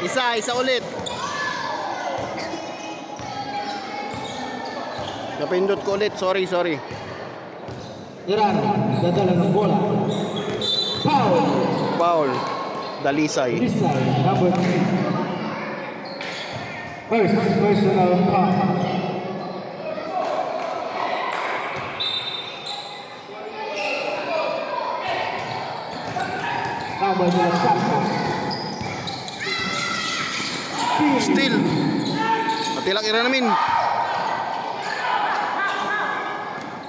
Isa ulit. Napindot ko ulit. Sorry. Iran, dadala ng bola. Foul. Dalisay. Dalisay, number 3. First personal foul. Number 2. Still. Matilak ira namin.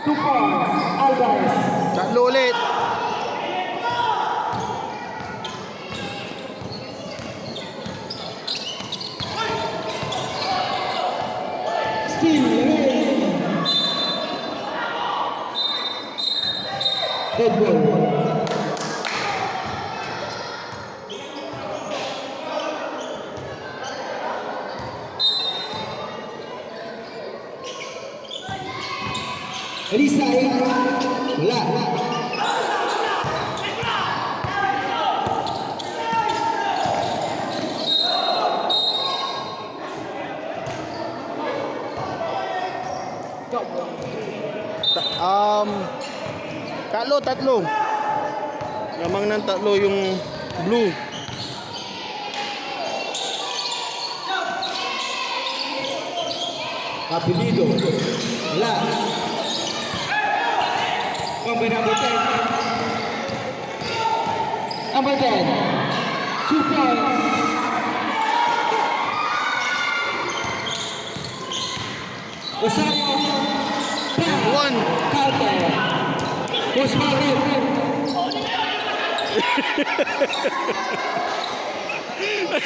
2 points, Alvarez. Tatlo ulit. Still dead ball. Elisa wala. Tatlo. Lamang ng tatlo yung blue. Apelido. Wala. Number 10. Number 10. 2 points. Rosario. 1. Carter. Osvaldo.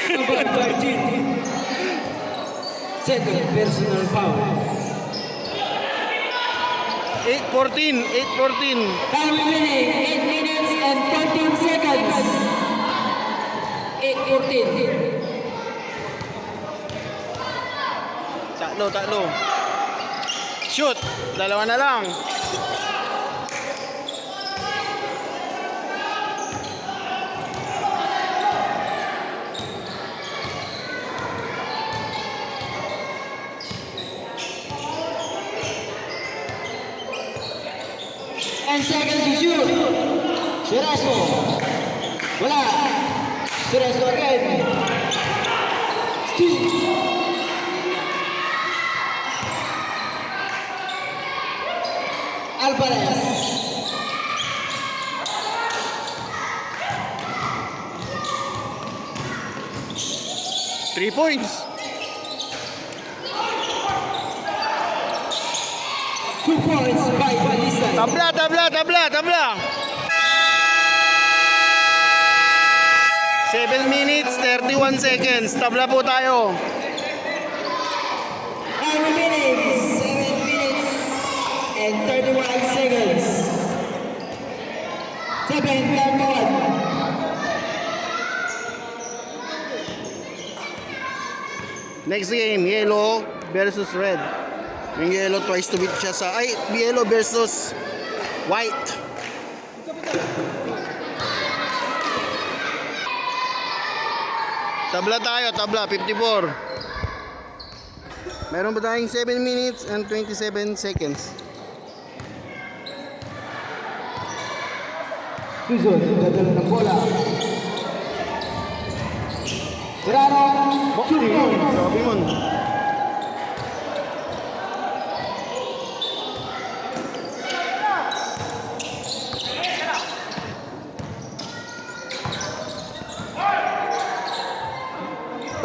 Number 13. Second personal foul. 8-14. Time remaining 8 minutes and 14 seconds. 8:14. Tatlo. Shoot. Dalawa na lang. And seconds to shoot. Cerezo. Wala. Cerezo again. Steal. Alvarez. Three points. 2 points by Dalisay. Tabla. 7 minutes, 31 seconds. Tabla po tayo. Time remaining 7 minutes and 31 seconds. 7:31. Next game, yellow versus red. Yung yellow twice to beat siya sa... yellow versus white. Tabla tayo, 54. Meron ba tayong 7 minutes and 27 seconds? Luzon, dadala ng bola. Serrano, 2 points. Sabi mo.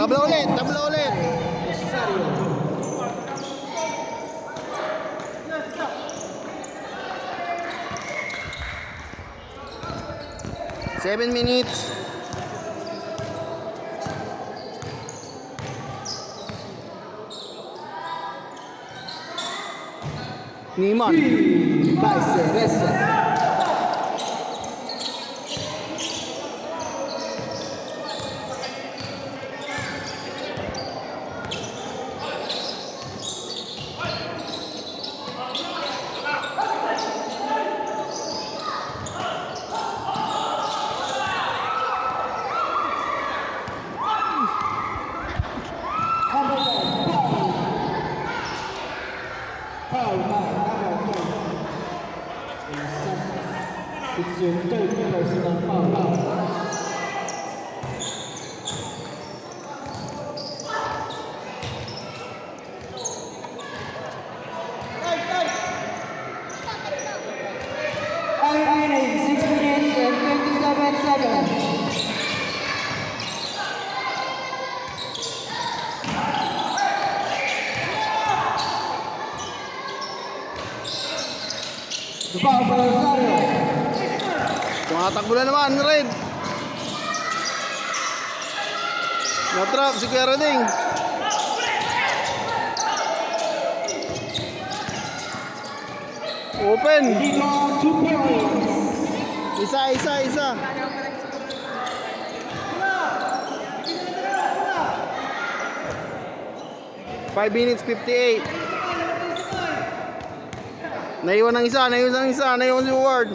Tabla ulit. Rosario. Seven minutes. Niman. By Cerezo. Foul by number 4. It's your third personal foul. Remaining 6 minutes and 27 seconds. The foul by Rosario. Tumatakbo na naman, Red. Na-trap si Kuya Roding. Open. Dito, 2 points. Isa. 5 minutes 58. Naiwan ng isa, naiwan si Ward.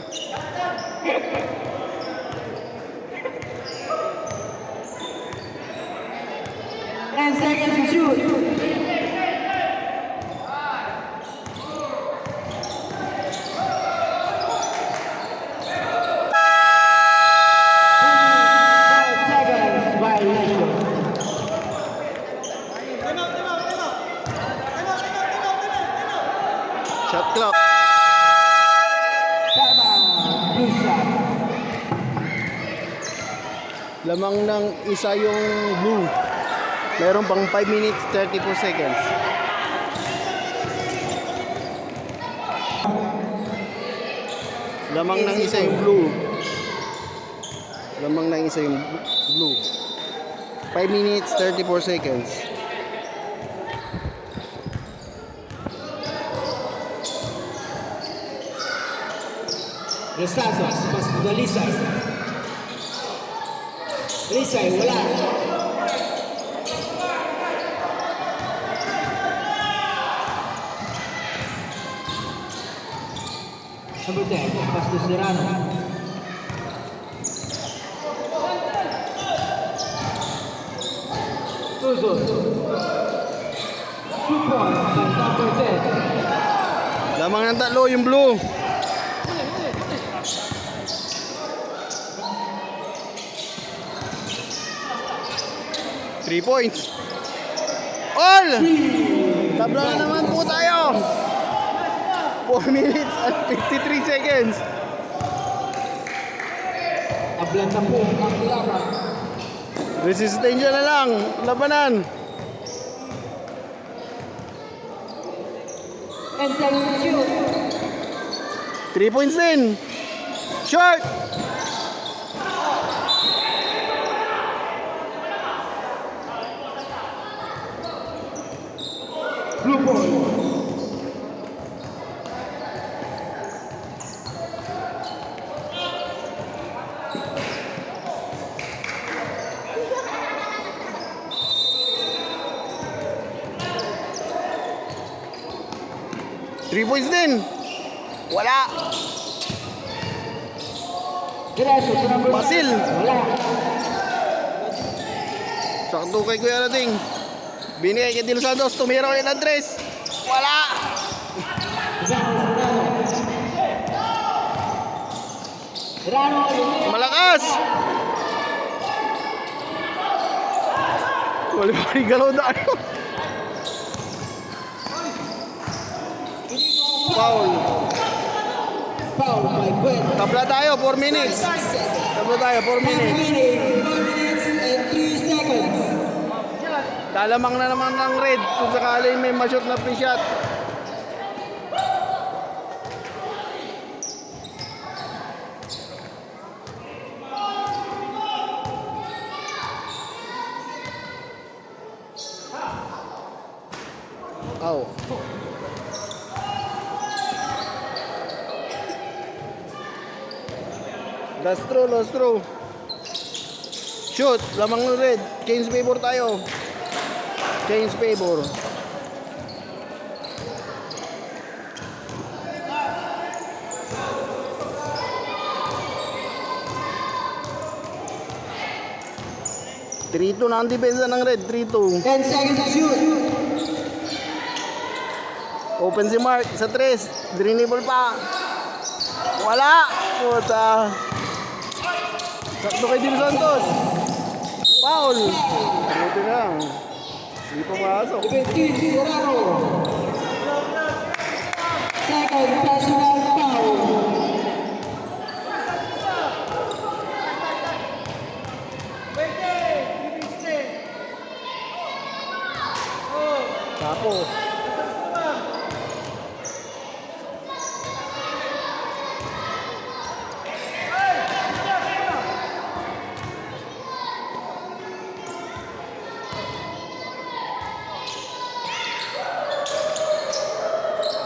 And seconds to shoot. Shot clock. Lamang ng isa yung blue. Meron pang 5 minutes 34 seconds. Lamang ng isa yung blue. Lamang ng isa yung blue. 5 minutes 34 seconds. Restazos, pas de Lisay. Lisay, wala. Number 10, pas de Serrano. Tuzo. 2 points by number 10. Lamang ng tatlo yung blue. Three points. All! Tabla na naman po tayo. 4 minutes and 53 seconds. Ablan na po ang laban. Resistensya na lang. Labanan. And seconds to shoot. 3 points din. Short. Blue ball. Three points din. Wala. Diretso sa number Basil. Wala. Sakto kay Kuya Rading. Binigay kay Dilo Santos. Tumira ulit ng tres. Wala. Serrano. Malakas. Wala pa rin galaw na ano. Foul. Foul by Gwen. Tabla tayo, 4 minutes. Tabla tayo, 4 minutes. 4 minutes and 3 seconds. Lalamang na naman ng red kung sakali may ma-shot na free shot. Oh. Last throw. Shoot, lamang ng red. Change favor tayo. Change favor. Trito na ang depensa ng red. 3-2. 10 seconds to shoot. Open si Mark sa 3. Drinnable pa. Wala. Puta. Sakto kay Dil Santos. Foul. Buti na. Hindi pa masok. 15 Serrano. Second personal foul. Tapo.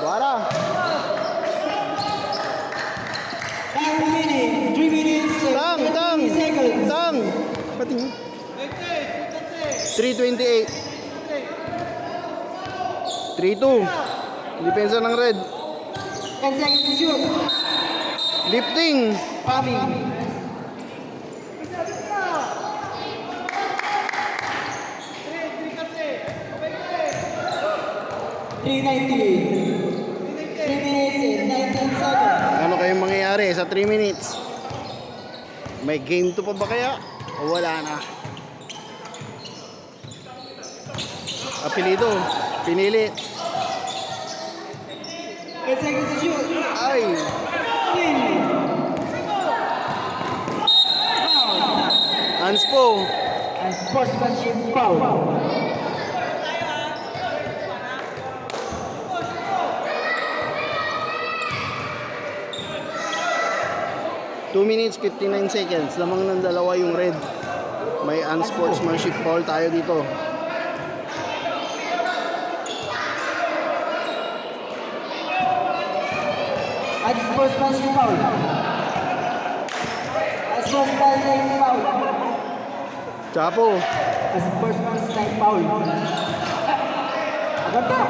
Buara. Foul remaining. 3 minutes Tang, and tang. 30 seconds. Tang. Pati. 3:28. 3-2. Depensa ng red. 10 seconds to shoot. Lifting. Coming. 3:19. 3 minutes and 19 seconds. Ano kayong mangyayari sa 3 minutes? May game to pa ba kaya? O wala na? Apelido. Pinili. 10 seconds to shoot. Ay. Anspo. And sportsmanship foul. Two minutes, 59 seconds. Lamang ng dalawa yung red. May unsportsmanship foul tayo dito. And sportsmanship foul. And sportsmanship foul. Chapo. And sportsmanship foul. Agad ka.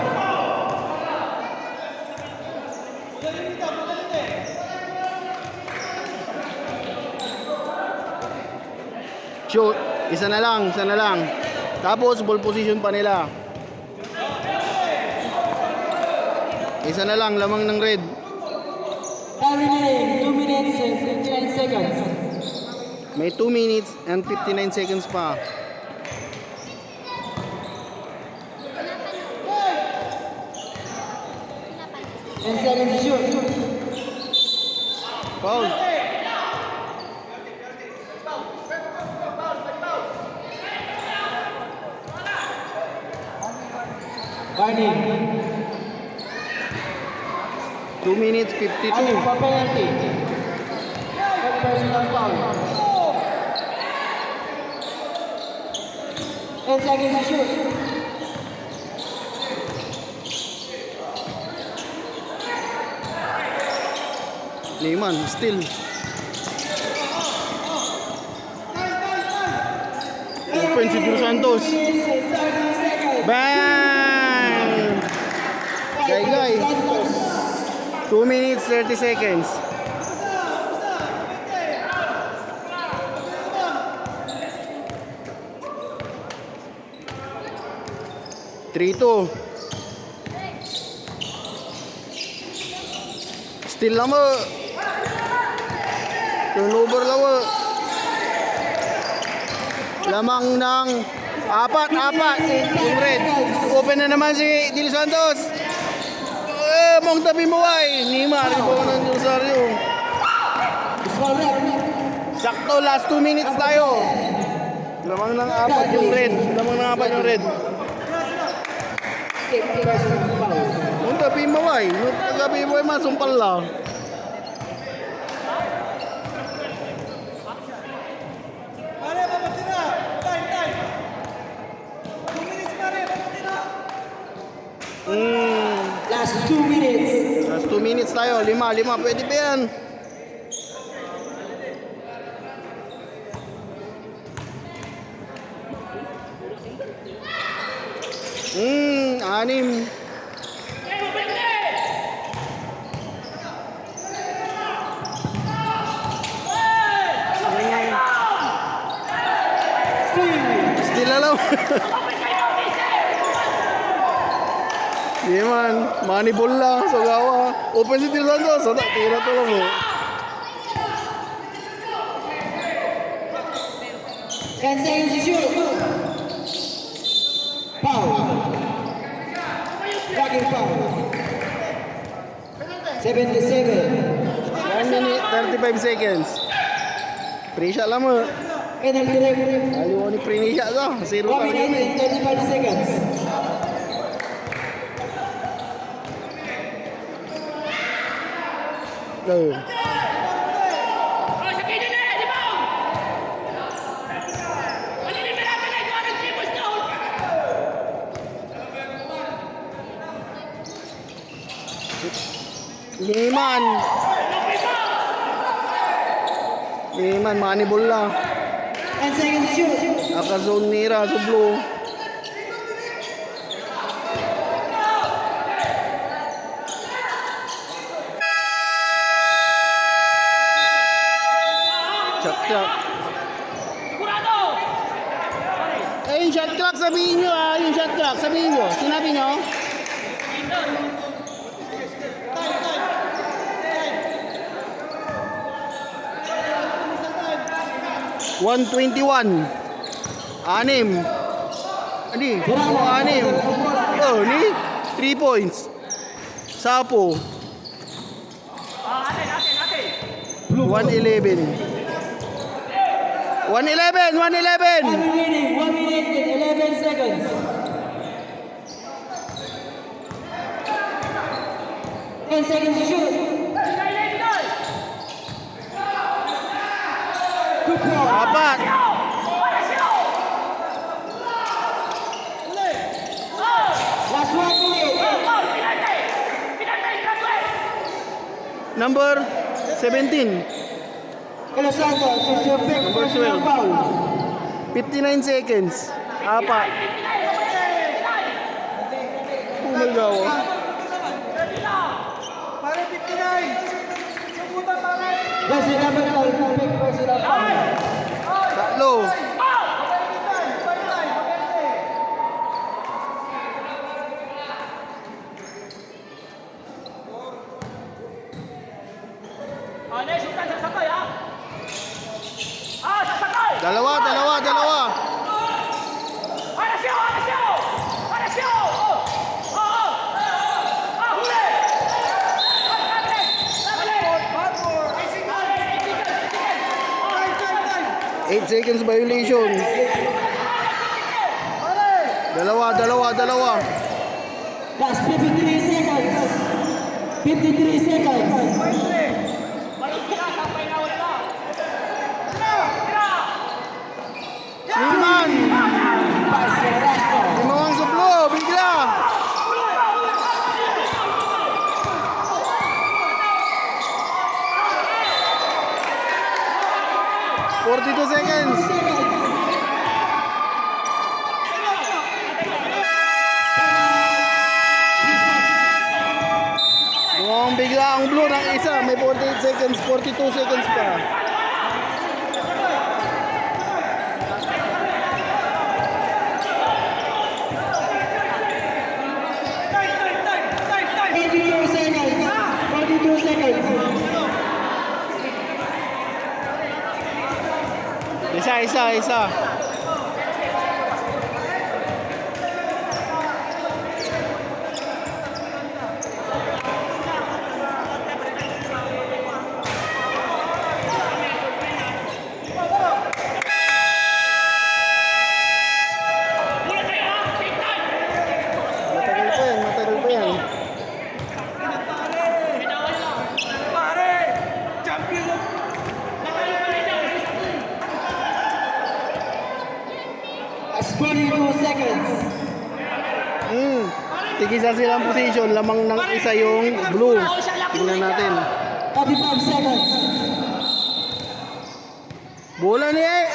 Shoot. Isa na lang, isa na lang. Tapos ball position pa nila. Isa na lang, lamang ng red. Time remaining 2 minutes and 59 seconds. May 2 minutes and 59 seconds pa. And seconds to shoot. Foul. Barney. 2 minutes, 52. Ano pa penalty? Third personal foul. 10 seconds to shoot. Neyman, still. Open si Dil Santos. Bang! Gay. 2 minutes, 30 seconds. Trito. Still lang mo. Turnover lang mo. Lamang ng apat. Yung red. Open na naman si Dil Santos. Mong tabi mo ay. Nima, rin po ng Rosario. Sakto, last 2 minutes tayo. Lamang ng apat yung red. Mong tabi mo ay. Mong tabi mo ay masumpal lang. Last 2 minutes. Last 2 minutes tayo. 5. Pwede ba yan? Anim. Still alam. Di man, manibol lang, Sogawa. Open si Del Santos, sada, tira to lang mo. 10 seconds to shoot. Foul. Bagging foul. 77. 1 minute, 35 seconds. Free shot lang mo. Penalty referee. Aliw ni free shot to. 0 1 talaga minute yun eh. and 35 seconds. Go. Liman. Liman, manibol lang. 10 seconds to shoot. Aka-zone nira, sublo. Shot clock. Eh, yung shot clock sabihin nyo ah. Yung shot clock sabihin nyo. Sinabi nyo? $121. Anim. Ani? Oh, anim. Oh, ni? 3 points. Sapo. 111. 111! 111! 1 remaining, 1 minute and 11 seconds. 10 seconds to shoot. Good ball. Apat. Last 1 minute. Number 17. Hello Santos, this is your pick Number personal 12. foul. 59 seconds. Apat. Umagaw. That's the number 12, pick personal foul. Tatlo. Dalawa, dalawa, dalawa. Eight seconds violation. Dalawa, dalawa, dalawa. That's 53 seconds. 53 seconds. Liman. Pass the last one. Limawang suplo, bigla. $42 seconds. Mukhang bigla ang blue ng isa. May 48 seconds, 42 seconds pa. Isa. Matagal pa yan. That's 22 seconds. Tigisa silang position, lamang ng isa yung blue. Tingnan natin. 35 seconds. Bola ni eh!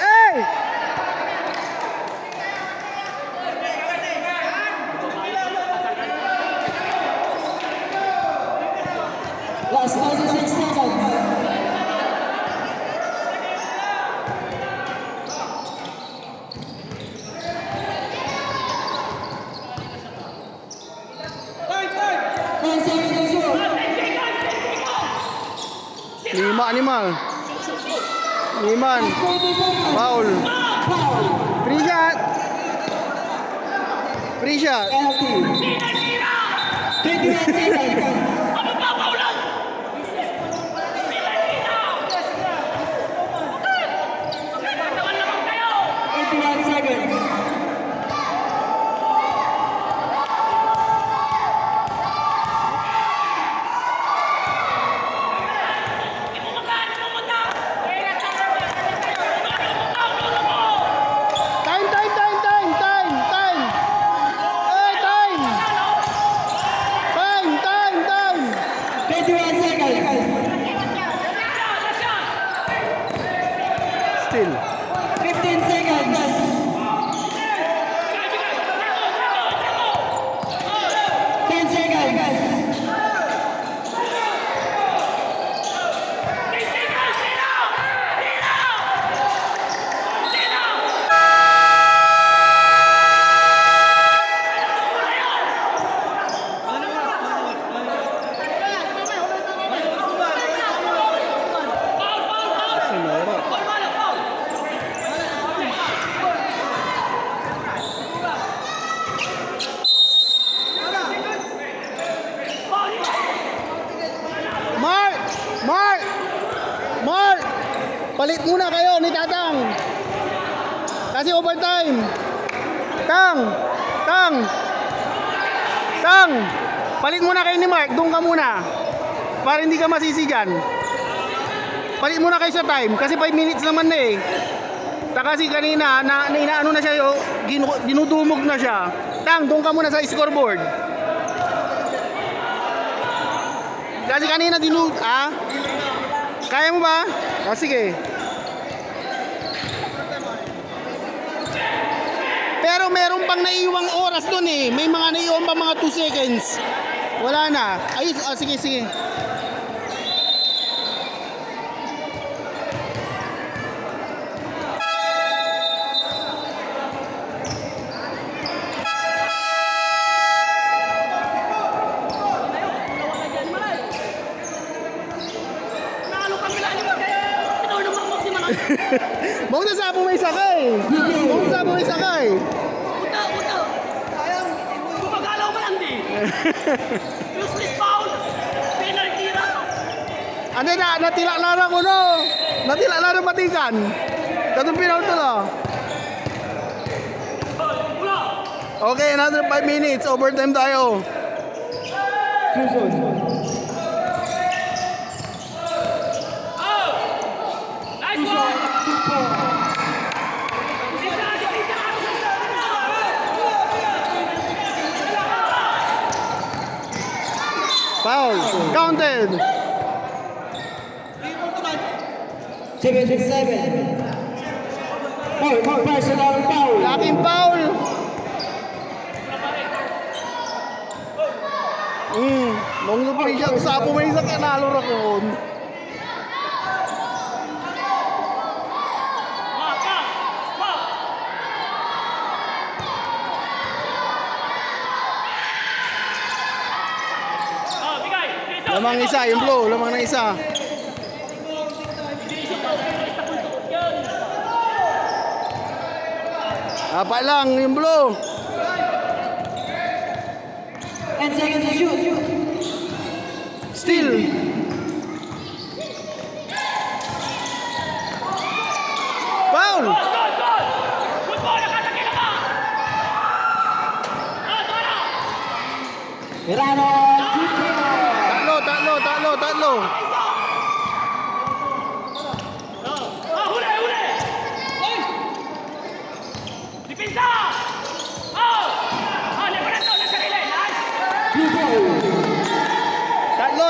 Last 96 seconds. animal. Liman. 30 seconds. Foul. Foul. Free shot. Free shot. Penalty. 21 seconds. 81 seconds. Time. Hey, time. 21 seconds. Still. 15 seconds. 10 seconds. Mark! Palit muna kayo ni Tatang. Kasi overtime. Tang! Palit muna kayo ni Mark. Doon ka muna. Para hindi ka masisi dyan. Palit muna kayo sa time. Kasi 5 minutes naman na eh. Kasi kanina, inaano na siya, dinudumog na siya. Tang, doon ka muna sa scoreboard. Kasi kanina kaya mo ba? Sige. Pero meron pang naiiwang oras doon eh. May mga naiiwan pa mga 2 seconds. Wala na. Ayos, sige. Bawang na sa may sakay. Uta. Sayang, gumagalaw ka lang di. Useless foul. Penalty na. Ano na, natilaklara ko no. Natilaklara matikan. Katong pinaw to no. Okay, another 5 minutes. Overtime tayo. Nice one. Foul. Counted. 77. Foul. Personal foul. Laking foul. Mong pa siya sa apo may sa kanalo ra ko. Lamang isa, yung blue, lamang na isa. Apat lang yung blue. 10 seconds to shoot. Still. Foul. Verano. Tatlo. Huli! Dipinsa! Libre na sarili. Nice!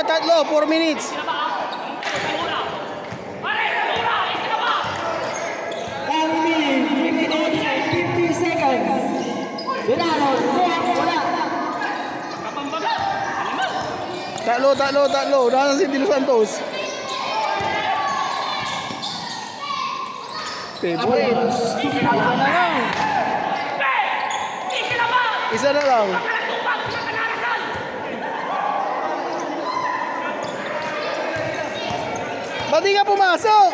Tatlo, 4 minutes. Tatlo. Nasa si Dilo Santos. Favorite. Isa na lang. Ba't di ka pumasok?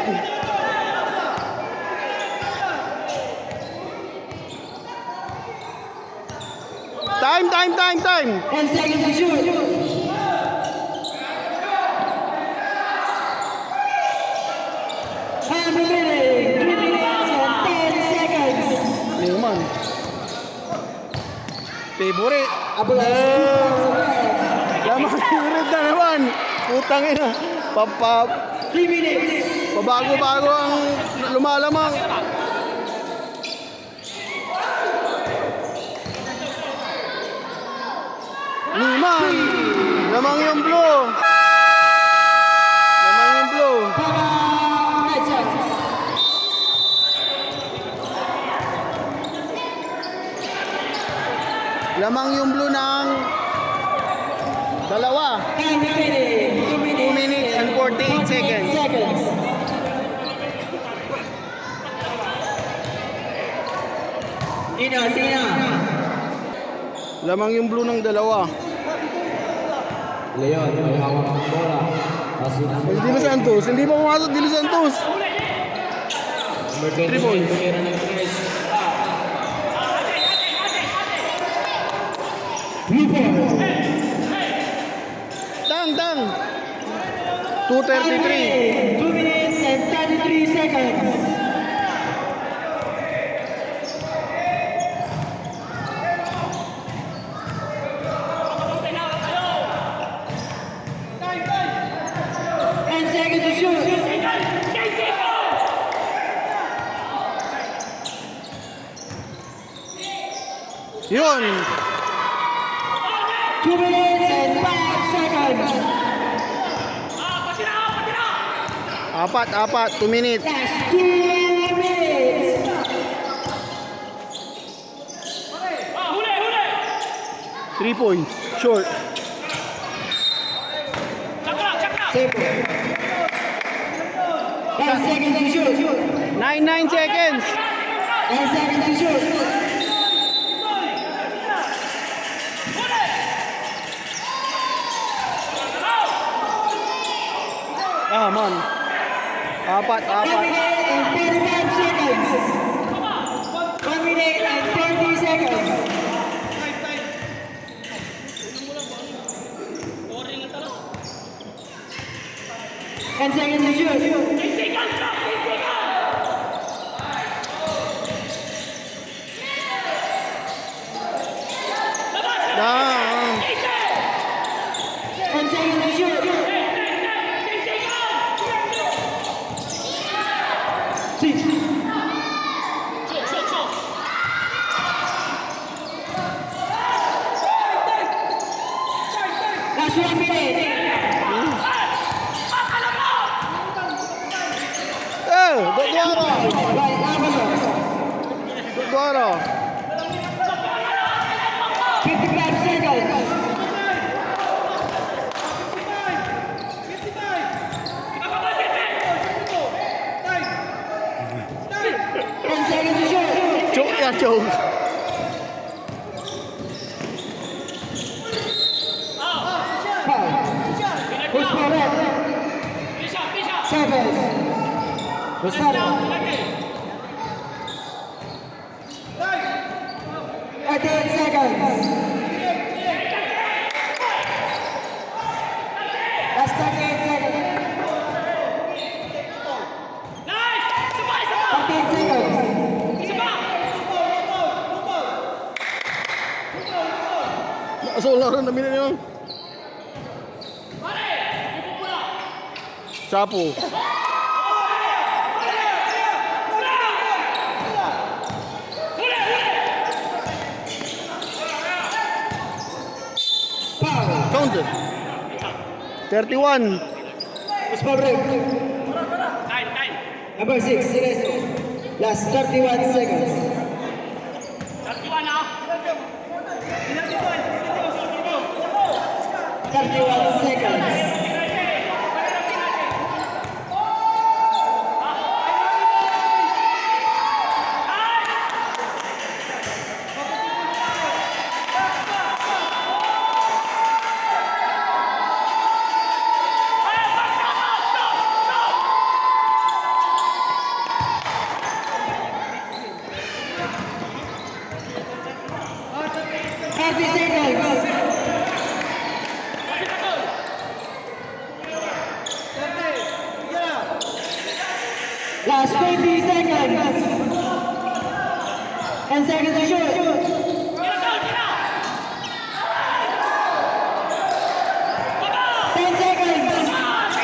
Time. 10 seconds to shoot. Time remaining. 3 minutes and 10 seconds. Newman. Favorite. Lamang favorite na naman. Putang ina. 3 minutes. Pabago-bago ang lumalamang. Newman. Lamang yung blue. Lamang yung blue. Red Sox. Lamang yung blue ng dalawa. Time remaining. 2 minutes and 48 seconds. Sina. Lamang yung blue ng dalawa. Leon, may hawak ng bola. Dilo Santos. Hindi pa pumasok Dilo Santos. Number 20, points. tumira ng Tres. Tang. 2:33. 2 minutes and 33 seconds. Yun. 2 minutes and 5 seconds. Apat. 2 minutes. That's 2 minutes. Huli! 3 points. Short. Check na! 10 seconds to shoot. 9 seconds. 10 seconds to shoot. Ah, man. Apat. 1 minute and 45 seconds. 1 minute and 30 seconds. And seconds to shoot. Ah. 10 seconds to shoot. 6. Last 1 minute. Dodoro. Right, Avalos. Dodoro. 55 seconds. Choke. Who's correct? Service. Rosario. 38 seconds. Last 38 seconds. 38 seconds. Solar na minute yun. Chapo. Foul. Counted. 31. Who's correct? Number 6, Sineso. Last 31 seconds. 31 seconds. Last 20 seconds. 10 seconds to shoot. Get out, get out. 10 seconds. 5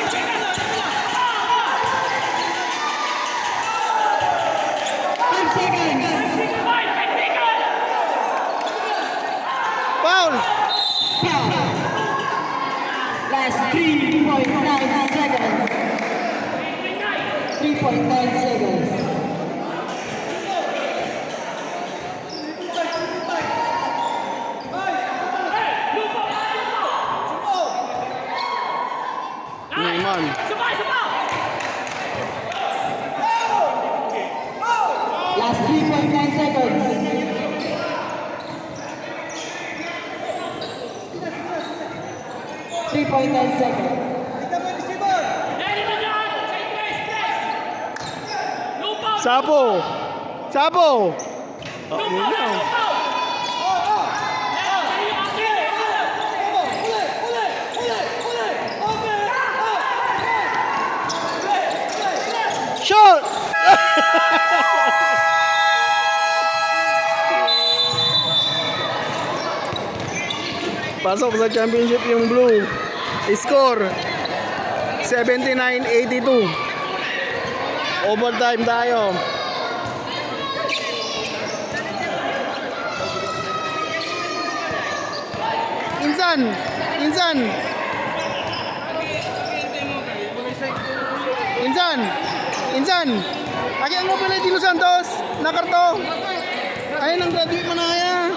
seconds. Foul! Foul. Last 3.9 seconds. 3.9 seconds. Naman. Sabay, sabay. Last 3.9 seconds. Seconds. Ready na dyan. Say press, press. Lupaw. Sapo! Sapo! Oh, Lupaw yun na, lang. lupaw. Shot! Pasok sa championship yung blue. Score 79-82. Overtime tayo. Insan! Insan! Insan! Insan! Lagi ang mo pala Dino Santos na karto. Ayun ang graduate mo na kaya.